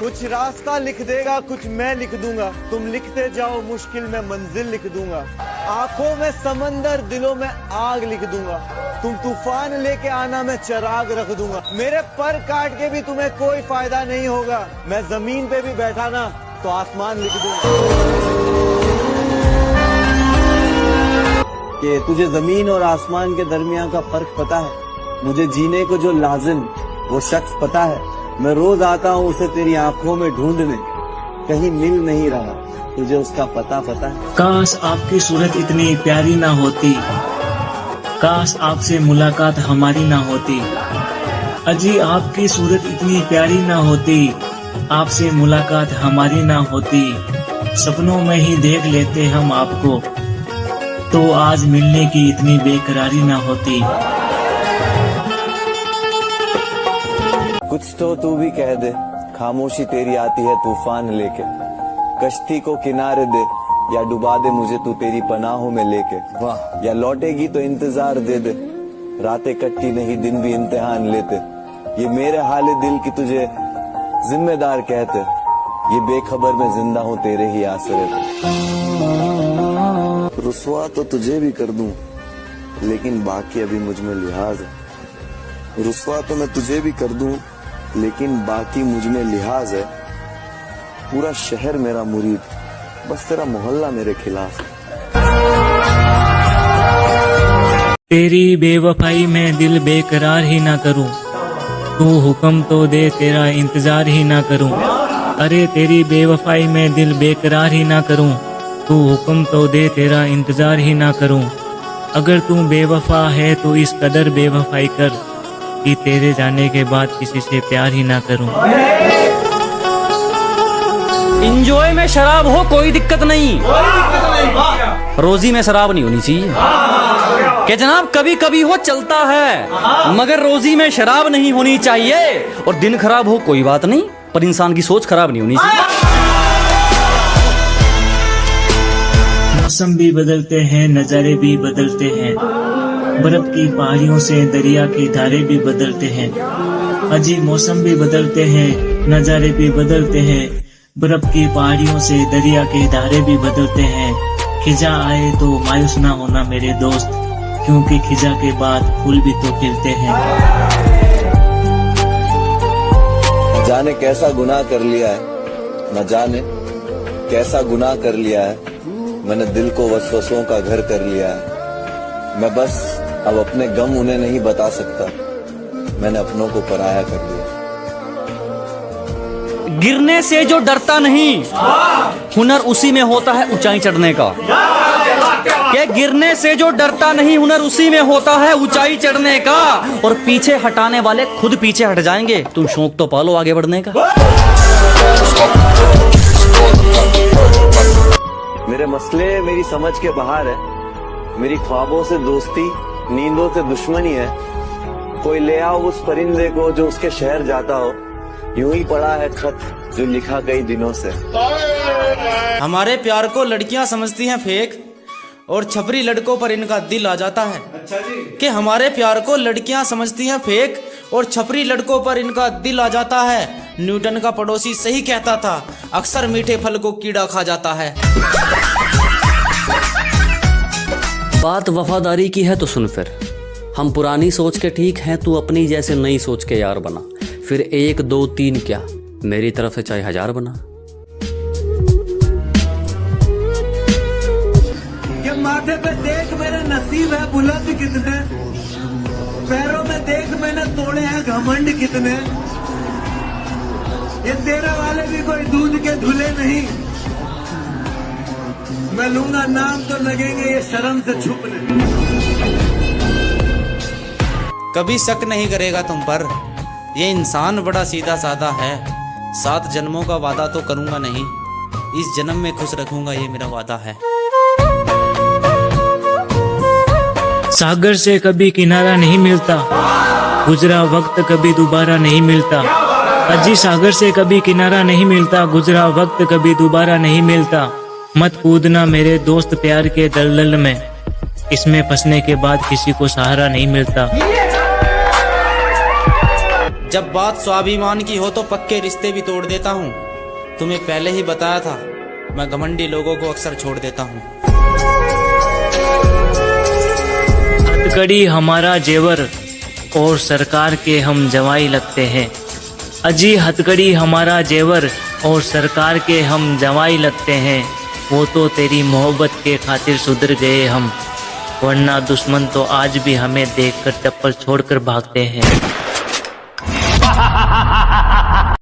कुछ रास्ता लिख देगा, कुछ मैं लिख दूंगा। तुम लिखते जाओ, मुश्किल में मंजिल लिख दूंगा। आंखों में समंदर, दिलों में आग लिख दूंगा। तुम तूफान लेके आना, मैं चिराग रख दूंगा। मेरे पर काट के भी तुम्हें कोई फायदा नहीं होगा। मैं जमीन पे भी बैठा ना तो आसमान लिख दूंगा। कि तुझे जमीन और आसमान के दरमियान का फर्क पता है? मुझे जीने को जो लाजिम वो शख्स पता है। मैं रोज आता हूँ उसे तेरी आंखों में ढूंढने, कहीं मिल नहीं रहा, तुझे उसका पता है? काश आपकी सूरत इतनी प्यारी ना होती, काश आपसे मुलाकात हमारी ना होती। अजी आपकी सूरत इतनी प्यारी ना होती, आपसे मुलाकात हमारी ना होती। सपनों में ही देख लेते हम आपको, तो आज मिलने की इतनी बेकरारी ना होती। कुछ तो तू भी कह दे, खामोशी तेरी आती है तूफान लेके। कश्ती को किनारे दे या डुबा दे मुझे तू तेरी पनाहों में लेके। वाह, या लौटेगी तो इंतजार दे दे, रातें कटती नहीं दिन भी इम्तिहान लेते। ये मेरे हाले दिल की तुझे जिम्मेदार कहते, ये बेखबर में जिंदा हूँ तेरे ही आसरे पे। रुसवा तो तुझे भी कर दूं, लेकिन बाकी अभी मुझ में लिहाज है। रुसवा तो मैं तुझे भी कर दूं, लेकिन बाकी मुझ में लिहाज है। पूरा शहर मेरा मुरीद, बस तेरा मोहल्ला मेरे खिलाफ है। तेरी बेवफाई में दिल बेकरार ही ना करूं, तू हुक्म तो दे तेरा इंतजार ही ना करूं। अरे तेरी बेवफाई में दिल बेकरार ही ना करूं, तू हुक्म तो दे तेरा इंतजार ही ना करूं। अगर तू बेवफा है तो इस कदर बेवफाई कर कि तेरे जाने के बाद किसी से प्यार ही ना करूं। इंजॉय में शराब हो कोई दिक्कत नहीं, रोजी में शराब नहीं होनी चाहिए। कि जनाब कभी कभी हो चलता है, मगर रोजी में शराब नहीं होनी चाहिए। और दिन खराब हो कोई बात नहीं, पर इंसान की सोच खराब नहीं होनी चाहिए। मौसम भी बदलते हैं, नजारे भी बदलते हैं। बर्फ की पहाड़ियों से दरिया की धारे भी बदलते हैं। अजी मौसम भी बदलते हैं, नजारे भी बदलते हैं। बर्फ की पहाड़ियों से दरिया के धारे भी बदलते हैं। खिजा आए तो मायूस ना होना मेरे दोस्त, क्योंकि खिजा के बाद फूल भी तो खिलते हैं। जाने कैसा गुनाह कर लिया है, न जाने कैसा गुनाह कर लिया है। मैंने दिल को वसवसों का घर कर लिया है। मैं बस अब अपने गम उन्हें नहीं बता सकता, मैंने अपनों को पराया कर लिया। गिरने से जो डरता नहीं, हुनर उसी में होता है ऊंचाई चढ़ने का। कि गिरने से जो डरता नहीं, हुनर उसी में होता है ऊंचाई चढ़ने का। और पीछे हटाने वाले खुद पीछे हट जाएंगे, तुम शौक तो पालो आगे बढ़ने का। मेरे मसले मेरी समझ के बाहर है। मेरी ख्वाबों से दोस्ती, नींदों से दुश्मनी है। कोई ले आओ उस परिंदे को जो उसके शहर जाता हो। यूं ही पड़ा है खत जो लिखा कई दिनों से। हमारे प्यार को लड़कियां समझती हैं फेक, और छपरी लड़कों पर इनका दिल आ जाता है। अच्छा जी। कि हमारे प्यार को लड़कियां समझती हैं फेक, और छपरी लड़कों पर इनका दिल आ जाता है। न्यूटन का पड़ोसी सही कहता था, अक्सर मीठे फल को कीड़ा खा जाता है। बात वफादारी की है तो सुन फिर, हम पुरानी सोच के ठीक हैं, तू अपनी जैसे नई सोच के यार बना। फिर 1 2 3 क्या, मेरी तरफ से चाहे 1000 बना। ये माथे पे देख मेरे नसीब है बुलंद कितने, पैरों में देख मैंने तोड़े हैं घमंड कितने। ये तेरे वाले भी कोई दूध के धुले नहीं, मैं लूंगा नाम तो लगेंगे ये शर्म से छुपने। कभी शक नहीं करेगा तुम पर, ये इंसान बड़ा सीधा साधा है। 7 जन्मों का वादा तो करूंगा नहीं, इस जन्म में खुश रखूंगा ये मेरा वादा है। सागर से कभी किनारा नहीं मिलता, गुजरा वक्त कभी दोबारा नहीं मिलता। अजी सागर से कभी किनारा नहीं मिलता, गुजरा वक्त कभी दोबारा नहीं मिलता। मत कूदना मेरे दोस्त प्यार के दलदल में, इसमें फंसने के बाद किसी को सहारा नहीं मिलता। जब बात स्वाभिमान की हो तो पक्के रिश्ते भी तोड़ देता हूँ। तुम्हें पहले ही बताया था, मैं घमंडी लोगों को अक्सर छोड़ देता हूँ। हथकड़ी हमारा जेवर और सरकार के हम जवाई लगते हैं। अजी हथकड़ी हमारा जेवर और सरकार के हम जवाई लगते हैं। वो तो तेरी मोहब्बत के खातिर सुधर गए हम, वरना दुश्मन तो आज भी हमें देखकर चप्पल छोड़कर भागते हैं।